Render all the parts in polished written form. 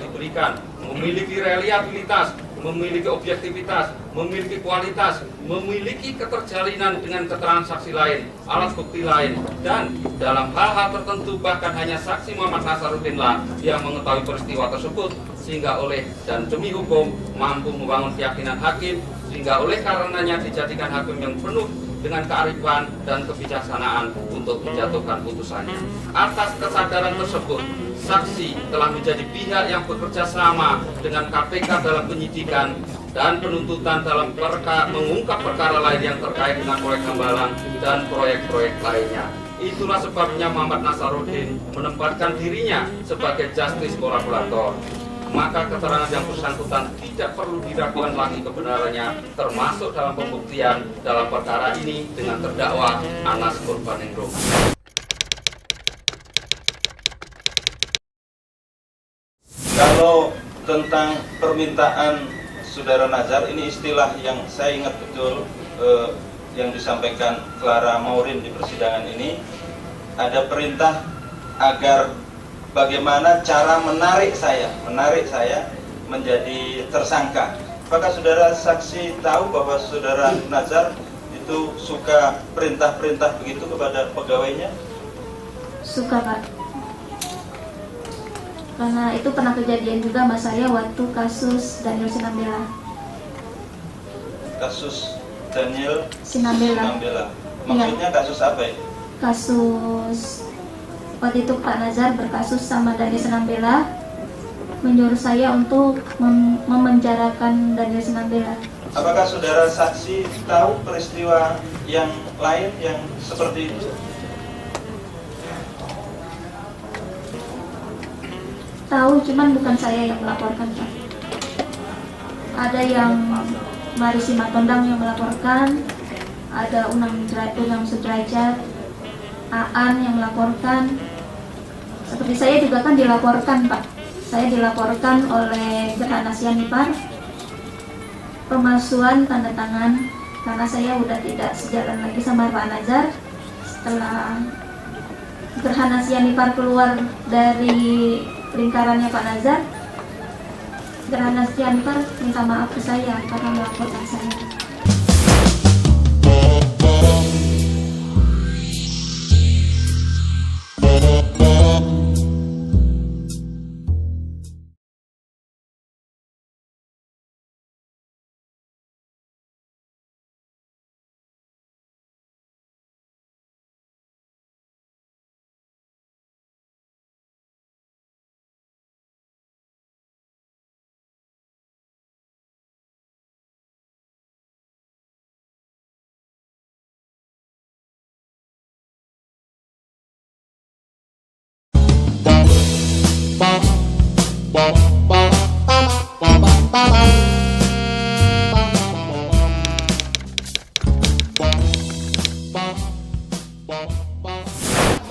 diberikan memiliki reliabilitas, memiliki objektivitas, memiliki kualitas, memiliki keterjalinan dengan keterangan saksi lain, alat bukti lain, dan dalam hal-hal tertentu bahkan hanya saksi Muhammad Nasaruddinlah yang mengetahui peristiwa tersebut, sehingga oleh dan demi hukum mampu membangun keyakinan hakim, sehingga oleh karenanya dijadikan hakim yang penuh dengan kearifan dan kebijaksanaan untuk menjatuhkan putusannya. Atas kesadaran tersebut, saksi telah menjadi pihak yang bekerja sama dengan KPK dalam penyidikan dan penuntutan dalam mengungkap perkara lain yang terkait dengan proyek Hambalang dan proyek-proyek lainnya. Itulah sebabnya Muhammad Nasaruddin menempatkan dirinya sebagai justice kolaborator. Maka keterangan yang bersangkutan tidak perlu diragukan lagi kebenarannya, termasuk dalam pembuktian dalam perkara ini dengan terdakwa Anas Urbaningrum. Kalau tentang permintaan Saudara Nazar, ini istilah yang saya ingat betul yang disampaikan Clara Maureen di persidangan ini, ada perintah agar bagaimana cara menarik saya menjadi tersangka. Apakah saudara saksi tahu bahwa Saudara Nazar itu suka perintah-perintah begitu kepada pegawainya? Suka, Pak. Karena itu pernah kejadian juga sama saya waktu kasus Daniel Sinambela. Kasus Daniel Sinambela. Maksudnya kasus apa ya? Kasus waktu itu Pak Nazar berkasus sama Daniel Sinambela, menyuruh saya untuk memenjarakan Daniel Sinambela. Apakah saudara saksi tahu peristiwa yang lain yang seperti itu? Tahu, cuman bukan saya yang melaporkan, Pak. Ada yang Marisi Matondang yang melaporkan, ada Unang Sudrajat, Aan yang melaporkan. Seperti saya juga kan dilaporkan, Pak. Saya dilaporkan oleh Gerhana Sianipar, pemalsuan tanda tangan, karena saya udah tidak sejalan lagi sama Pak Nazar. Setelah Gerhana Sianipar keluar dari lingkarannya Pak Nazar, Gerhana Sianipar minta maaf ke saya karena melaporkan saya.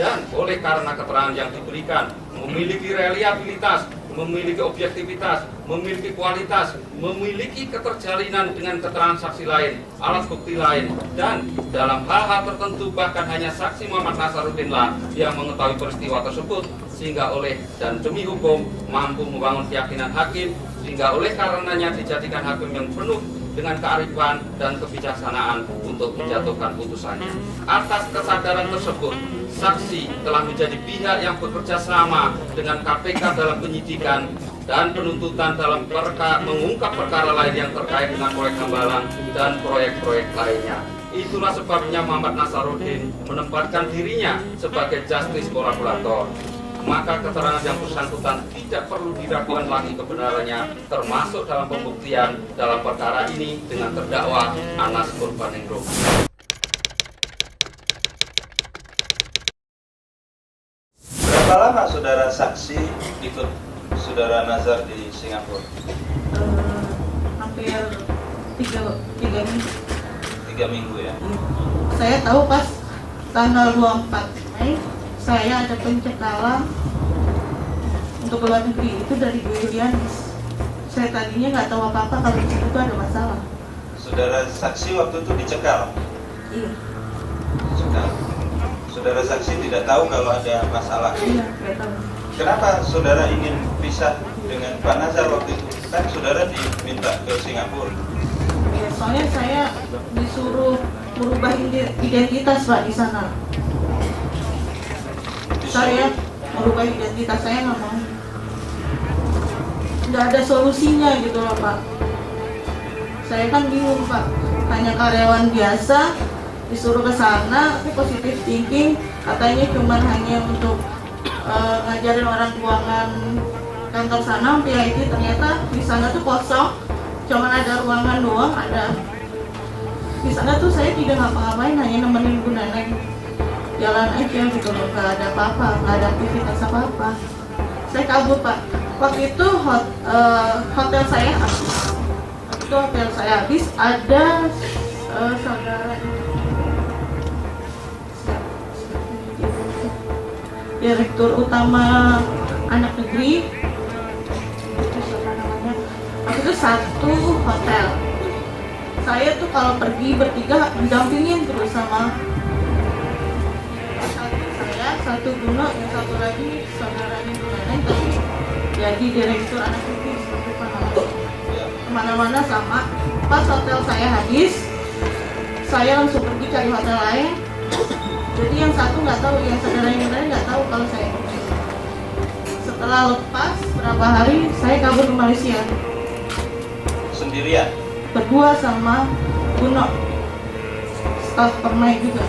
Dan oleh karena keterangan yang diberikan memiliki reliabilitas, memiliki objektivitas, memiliki kualitas, memiliki keterjalinan dengan keterangan saksi lain, alat bukti lain, dan dalam hal-hal tertentu bahkan hanya saksi Muhammad Nasaruddinlah yang mengetahui peristiwa tersebut, sehingga oleh dan demi hukum mampu membangun keyakinan hakim, sehingga oleh karenanya dijadikan hakim yang penuh dengan kearifan dan kebijaksanaan untuk menjatuhkan putusannya. Atas kesadaran tersebut, saksi telah menjadi pihak yang bekerja sama dengan KPK dalam penyidikan dan penuntutan dalam mengungkap perkara lain yang terkait dengan proyek Hambalang dan proyek-proyek lainnya. Itulah sebabnya Muhammad Nasaruddin menempatkan dirinya sebagai justice kolaborator. Maka keterangan yang bersangkutan tidak perlu diragukan lagi kebenarannya, termasuk dalam pembuktian dalam perkara ini dengan terdakwa Anas Urbaningrum. Berapa lama saudara saksi ikut Saudara Nazar di Singapura? Hampir 3 minggu. 3 minggu ya? Saya tahu pas tanggal 24 Mei saya ada pencekalan untuk keluar negeri itu dari Bu Yulianis. Saya tadinya nggak tahu apa-apa kalau di situ ada masalah. Saudara saksi waktu itu dicekal? Iya. Dicekal. Saudara saksi tidak tahu kalau ada masalah? Iya, nggak tahu. Kenapa saudara ingin pisah dengan Pak Nazar waktu itu? Kan saudara diminta ke Singapura. Ya, soalnya saya disuruh merubah identitas Pak di sana. Saya merubah identitas, saya nggak mau. Nggak ada solusinya gitu loh Pak. Saya kan bingung Pak, hanya karyawan biasa disuruh ke sana, aku positive thinking katanya cuma hanya untuk ngajarin orang keuangan kantor sana untuk IT, ternyata di sana tuh kosong, cuma ada ruangan doang, ada di sana tuh saya tidak ngapa-ngapain, hanya nemenin Bu Neneng jalan aja gitu loh, nggak ada apa-apa, nggak ada aktivitas apa-apa. Saya kabur Pak. Waktu itu hotel saya habis, ada saudara Direktur Utama Anak Negeri, siapa namanya, waktu itu satu hotel. Saya tuh kalau pergi bertiga didampingin terus sama satu Guno, yang satu lagi saudaranya Bu Neneng, tapi jadi Direktur Anak Negeri, lupa namanya. Kemana-mana sama. Pas hotel saya habis, saya langsung pergi cari hotel lain. Jadi yang satu nggak tahu, yang saudaranya lain nggak tahu kalau saya pergi. Setelah lepas berapa hari, saya kabur ke Malaysia. Sendirian? Berdua sama Guno, staf permai juga.